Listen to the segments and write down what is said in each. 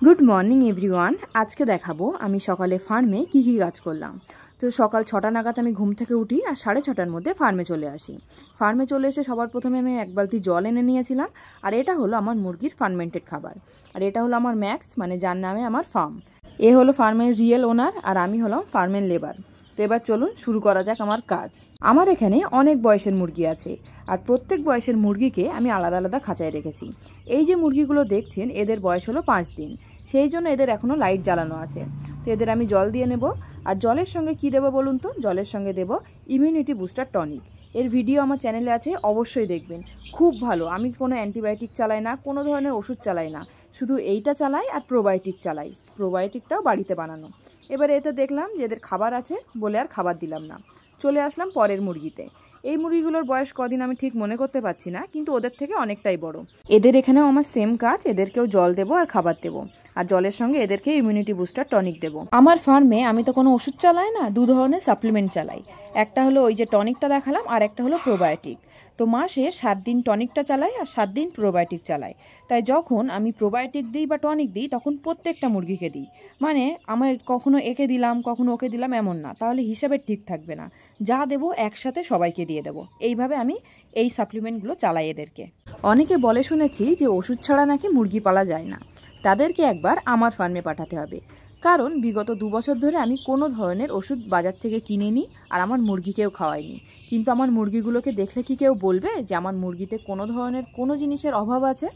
Good morning everyone. आज के देखाबो आमी सकाले फार्मे की काज करलाम। तो सकाल 6टा नागाद आमी घुम थेके उठी और 6:30टार मध्य फार्मे चले आसि। फार्मे चले एसे सबार प्रथमे आमी एक बाल्टी जल एने नियेछिलाम और एटा हलो आमार मुरगिर फार्मेंटेड खाबार और एटा हलो आमार मैक्स माने जार नामे आमार फार्म। ए हलो फार्मेर रियल ओनार और आमी हलाम फार्मेर लेबार। तो एबार चलुन शुरू करा जाक आमार काज। आमार एखाने अनेक बयसेर मुरगि आछे और प्रत्येक बयसेर मुरगिके आमी आलादा आलादा खाँचाय रेखेछि। एई जे मुरगिगुलो देखछेन एदेर बयस हलो 5 दिन, सेई जोन्नो एदेर एखोनो लाइट जालानो आछे। तो एदेर आमी जल दिये नेब और जलेर संगे कि देब बोलुन तो? जलेर संगे देब इम्यूनिटी बुस्टार टनिक। एर भिडियो आमार चैनेले आछे, अवश्यई देखबेन। खूब भालो। आमी कोनो অ্যান্টিবায়োটিক চালাই না, কোনো ধরনের ওষুধ চালাই না, শুধু এইটা চালাই আর প্রোবায়োটিক চালাই। প্রোবায়োটিকটাও বাড়িতে বানানো। এবারে এতে দেখলাম যে এদের খাবার আছে বলে আর খাবার দিলাম না, চলে আসলাম পরের মুরগিতে। এই মুরগিগুলোর বয়স কদিন আমি ঠিক মনে করতে পারছি না, কিন্তু ওদের থেকে অনেকটাই বড়। এদের এখানেও আমার সেম কাজ, এদেরকেও জল দেবো আর খাবার দেবো আর জলের সঙ্গে এদেরকে ইমিউনিটি বুস্টার টনিক দেবো। আমার ফার্মে আমি তো কোনো ওষুধ চালাই না, দু ধরনের সাপ্লিমেন্ট চালাই। একটা হলো ওই যে টনিকটা দেখালাম আর একটা হলো প্রোবায়োটিক। তো মাসে 7 দিন টনিকটা চালাই আর 7 দিন প্রোবায়োটিক চালাই। তাই যখন আমি প্রোবায়োটিক দিই বা টনিক দিই তখন প্রত্যেকটা মুরগিকে দিই। মানে আমার কখনো একে দিলাম কখনো ওকে দিলাম এমন না, তাহলে হিসাবে ঠিক থাকবে না। যা দেবো একসাথে সবাইকে দিয়ে দেবো। এইভাবে আমি এই সাপ্লিমেন্টগুলো চালাই এদেরকে। অনেকে বলে শুনেছি যে ওষুধ ছাড়া নাকি মুরগি পালা যায় না, তাদেরকে একবার আমার ফার্মে পাঠাতে হবে। কারণ বিগত 2 বছর ধরে আমি কোনো ধরনের ওষুধ বাজার থেকে কিনে নিই আর আমার মুরগিকেও খাওয়াইনি। কিন্তু আমার মুরগিগুলোকে দেখলে কি কেউ বলবে যে আমার মুরগিতে কোনো ধরনের কোনো জিনিসের অভাব আছে?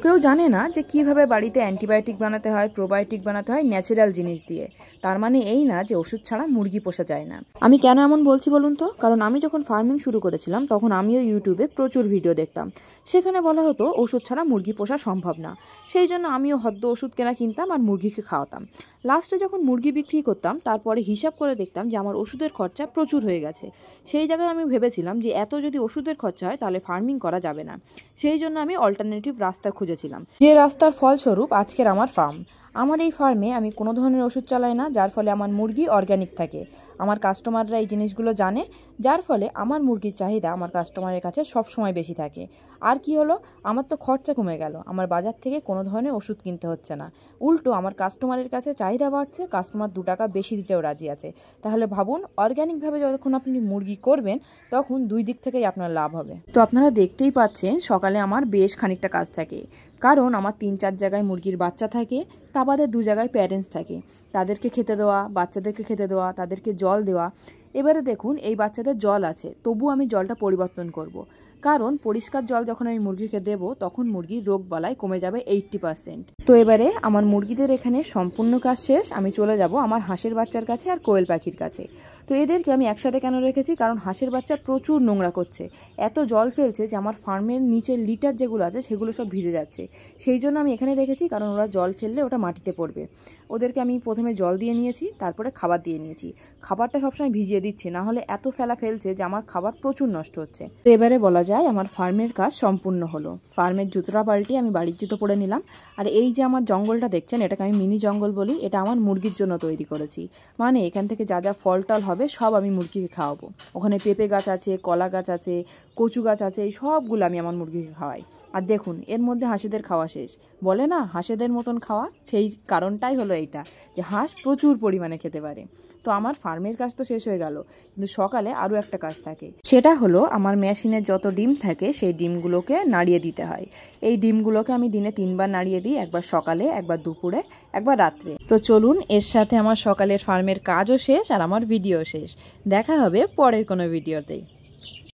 কেউ জানে না যে কিভাবে বাড়িতে অ্যান্টিবায়োটিক বানাতে হয়, প্রোবায়োটিক বানাতে হয় ন্যাচারাল জিনিস দিয়ে। তার মানে এই না যে ওষুধ ছাড়া মুরগি পোষা যায় না। আমি কেন এমন বলছি বলুন তো? কারণ আমি যখন ফার্মিং শুরু করেছিলাম তখন আমিও ইউটিউবে প্রচুর ভিডিও দেখতাম। সেখানে বলা হতো ওষুধ ছাড়া মুরগি পোষা সম্ভব না। সেই জন্য আমিও হদ্দ ওষুধ কেনা কিনতাম আর মুরগিকে খাওয়াতাম। লাস্টে যখন মুরগি বিক্রি করতাম তারপরে হিসাব করে দেখতাম যে আমার ওষুধের খরচা প্রচুর হয়ে গেছে। সেই জায়গায় আমি ভেবেছিলাম যে এত যদি ওষুধের খরচা হয় তাহলে ফার্মিং করা যাবে না। সেই জন্য আমি অল্টারনেটিভ রাস্তা খুঁজেছিলাম, যে রাস্তার ফলস্বরূপ আজকের আমার ফার্ম। আমার এই ফার্মে আমি কোনো ধরনের ওষুধ চালাই না, যার ফলে আমার মুরগি অর্গ্যানিক থাকে। আমার কাস্টমাররা এই জিনিসগুলো জানে, যার ফলে আমার মুরগির চাহিদা আমার কাস্টমারের কাছে সব সময় বেশি থাকে। আর কি হলো, আমার তো খরচা কমে গেল, আমার বাজার থেকে কোনো ধরনের ওষুধ কিনতে হচ্ছে না। উল্টো আমার কাস্টমারের কাছে চাহিদা বাড়ছে, কাস্টমার 2 টাকা বেশি দিতেও রাজি আছে। তাহলে ভাবুন, অর্গ্যানিকভাবে যখন আপনি মুরগি করবেন তখন 2 দিক থেকেই আপনার লাভ হবে। তো আপনারা দেখতেই পাচ্ছেন সকালে আমার বেশ খানিকটা কাজ থাকে, কারণ আমার 3-4 জায়গায় মুরগির বাচ্চা থাকে, তা বাদে 2 জায়গায় প্যারেন্টস থাকে। তাদেরকে খেতে দেওয়া, বাচ্চাদেরকে খেতে দেওয়া, তাদেরকে জল দেওয়া। এবারে দেখুন এই বাচ্চাদের জল আছে, তবু আমি জলটা পরিবর্তন করব। কারণ পরিষ্কার জল যখন আমি মুরগিকে দেব তখন মুরগির রোগ বালাই কমে যাবে 80%। তো এবারে আমার মুরগিদের এখানে সম্পূর্ণ কাজ শেষ। আমি চলে যাব আমার হাঁসের বাচ্চার কাছে আর কোয়েল পাখির কাছে। তো এদেরকে আমি একসাথে কেন রেখেছি? কারণ হাঁসের বাচ্চা প্রচুর নোংরা করছে, এত জল ফেলছে যে আমার ফার্মের নিচের লিটার যেগুলো আছে সেগুলো সব ভিজে যাচ্ছে। সেই জন্য আমি এখানে রেখেছি, কারণ ওরা জল ফেললে ওটা মাটিতে পড়বে। ওদেরকে আমি প্রথমে জল দিয়ে নিয়েছি, তারপরে খাবার দিয়ে নিয়েছি। খাবারটা সবসময় ভিজিয়ে দিচ্ছি, না হলে এত ফেলা ফেলছে যে আমার খাবার প্রচুর নষ্ট হচ্ছে। তো এবারে বলা যায় আমার ফার্মের কাজ সম্পূর্ণ হলো। ফার্মের জুতোটা পাল্টিয়ে আমি বাড়ির জুতো পরে নিলাম। আর এই যে আমার জঙ্গলটা দেখছেন, এটাকে আমি মিনি জঙ্গল বলি। এটা আমার মুরগির জন্য তৈরি করেছি। মানে এখান থেকে যা যা ফল টল হবে সব আমি মুরগিকে খাওয়াবো। ওখানে পেঁপে গাছ আছে, কলা গাছ আছে, কচু গাছ আছে, এই সবগুলো আমি আমার মুরগিকে খাওয়াই। আর দেখুন এর মধ্যে হাঁসেদের খাওয়া শেষ। বলে না হাঁসেদের মতন খাওয়া, সেই কারণটাই হলো এইটা যে হাঁস প্রচুর পরিমাণে খেতে পারে। তো আমার ফার্মের কাজ তো শেষ হয়ে গেল, কিন্তু সকালে আরও একটা কাজ থাকে। সেটা হলো আমার মেশিনের যত ডিম থাকে সেই ডিমগুলোকে নাড়িয়ে দিতে হয়। এই ডিমগুলোকে আমি দিনে 3 বার নাড়িয়ে দিই, একবার সকালে, একবার দুপুরে, একবার রাত্রে। তো চলুন, এর সাথে আমার সকালের ফার্মের কাজও শেষ আর আমার ভিডিও শেষ। দেখা হবে পরের কোনো ভিডিওতেই।